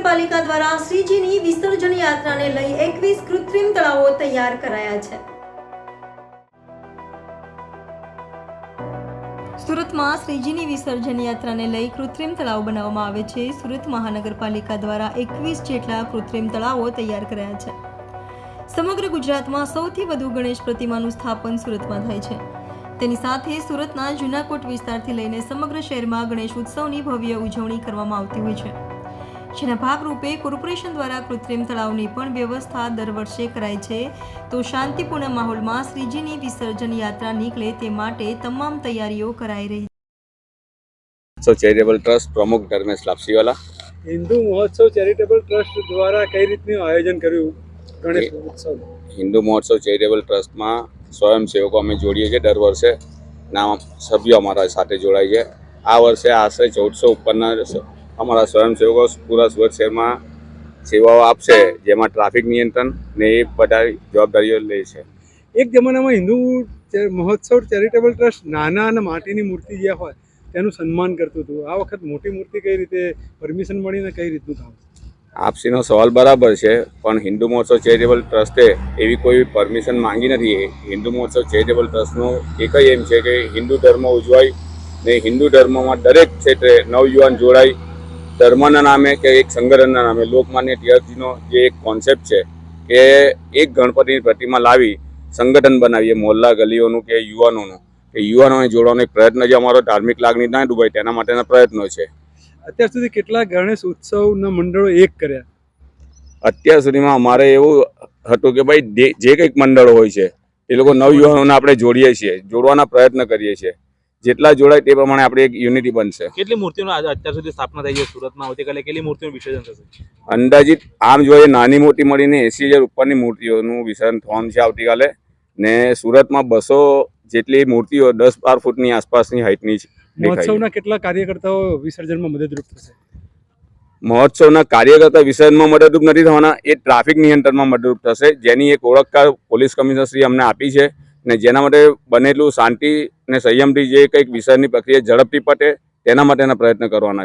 મહાનગરપાલિકા દ્વારા શ્રીજીની વિસર્જન યાત્રાને લઈ 21 કૃત્રિમ તળાવો તૈયાર કરાયા છે। સુરતમાં શ્રીજીની વિસર્જન યાત્રાને લઈ કૃત્રિમ તળાવ બનાવવામાં આવે છે। સુરત મહાનગરપાલિકા દ્વારા 21 જેટલા કૃત્રિમ તળાવો તૈયાર કરાયા છે। સમગ્ર ગુજરાતમાં સૌથી વધુ ગણેશ પ્રતિમાનું સ્થાપન સુરતમાં થાય છે। તેની સાથે સુરતના જૂનાકોટ વિસ્તારથી લઈને સમગ્ર શહેરમાં ગણેશ ઉત્સવની ભવ્ય ઉજવણી કરવામાં આવતી હોય છે, જેના ભાગરૂપે કોર્પોરેશન દ્વારા કૃત્રિમ તળાવની પણ વ્યવસ્થા દર વર્ષે કરાય છે। તો શાંતિપૂર્ણ માહોલમાં શ્રીજીની વિસર્જન યાત્રા નીકળે તે માટે તમામ તૈયારીઓ કરાઈ રહી છે। ચેરિટેબલ ટ્રસ્ટ પ્રમુખ ધર્મેશ લાપસીવાલા। હિન્દુ મહોત્સવ ચેરિટેબલ ટ્રસ્ટ દ્વારા કઈ રીતનું આયોજન કર્યું ગણેશ ઉત્સવ? હિન્દુ મહોત્સવ ચેરિટેબલ ટ્રસ્ટમાં સ્વયંસેવકો અમે જોડીએ છીએ। દર વર્ષે નામ સભ્યો અમારા સાથે જોડાય છે। આ વર્ષે આશરે 1400 ઉપરના અમારા સ્વયંસેવકો પૂરા સુરત શહેરમાં સેવાઓ આપશે, જેમાં ટ્રાફિક નિયંત્રણ ને એ બધા જવાબદારીઓ લે છે। એક જમાનામાં હિન્દુ મહોત્સવ ચેરિટેબલ ટ્રસ્ટ નાના અને માટીની મૂર્તિ જે હોય તેનું સન્માન કરતું હતું। આ વખત મોટી મૂર્તિ કઈ રીતે પરમિશન મળીને કઈ રીતનું કામ? આપસીનો સવાલ બરાબર છે, પણ હિન્દુ મહોત્સવ ચેરિટેબલ ટ્રસ્ટે એવી કોઈ પરમિશન માંગી નથી। હિન્દુ મહોત્સવ ચેરિટેબલ ટ્રસ્ટનો એક જ એમ છે કે હિન્દુ ધર્મ ઉજવાય ને હિન્દુ ધર્મમાં દરેક ક્ષેત્રે નવયુવાન જોડાય। ધર્મના નામે કે એક સંગઠનના નામે લોકમાન્ય તિલકજીનો જે એક કોન્સેપ્ટ છે કે એક ગણપતિની પ્રતિમા લાવી સંગઠન બનાવીએ મોહલ્લા ગલીઓનું કે યુવાનોનું, કે યુવાનોને જોડવાનો એક પ્રયત્ન છે અમારો। ધાર્મિક લાગણી ના ડૂબાય તેના માટેના પ્રયત્નો છે। અત્યાર સુધી કેટલા ગણેશ ઉત્સવના મંડળો એક કર્યા? અત્યાર સુધીમાં અમારે એવું હતું કે ભાઈ જે કંઈક મંડળો હોય છે એ લોકો નવયુવાનોને આપણે જોડીએ છીએ, જોડવાના પ્રયત્ન કરીએ છીએ। જેટલા જોડાય તે પ્રમાણે આપણે એક યુનિટી બનશે। કેટલી મૂર્તિઓનો અત્યાર સુધી સ્થાપના થઈ છે સુરતમાં? આવતીકાલે કેટલી મૂર્તિઓનું વિસર્જન થશે? અંદાજિત આમ જોઈએ નાની મોટી મળીને 80,000 ઉપરની મૂર્તિઓનું વિસર્જન થવાનું છે આવતીકાલે। ને સુરતમાં 200 જેટલી મૂર્તિઓ 10-12 ફૂટની આસપાસની હાઇટની છે। મહોત્સવના કેટલા કાર્યકર્તાઓ વિસર્જનમાં મદદરૂપ થશે? મહોત્સવના કાર્યકર્તા વિસર્જનમાં મદદરૂપ નથી થવાના, એ ટ્રાફિક નિયંત્રણમાં મદદરૂપ થશે, જેની એક ઓળખ પોલીસ કમિશનર શ્રી અમને આપી છે ને જેના માટે બનેલું શાંતિ ને સંયમથી જે કંઈક વિસર્જનની પ્રક્રિયા ઝડપથી પટે તેના માટેના પ્રયત્ન કરવાના છે।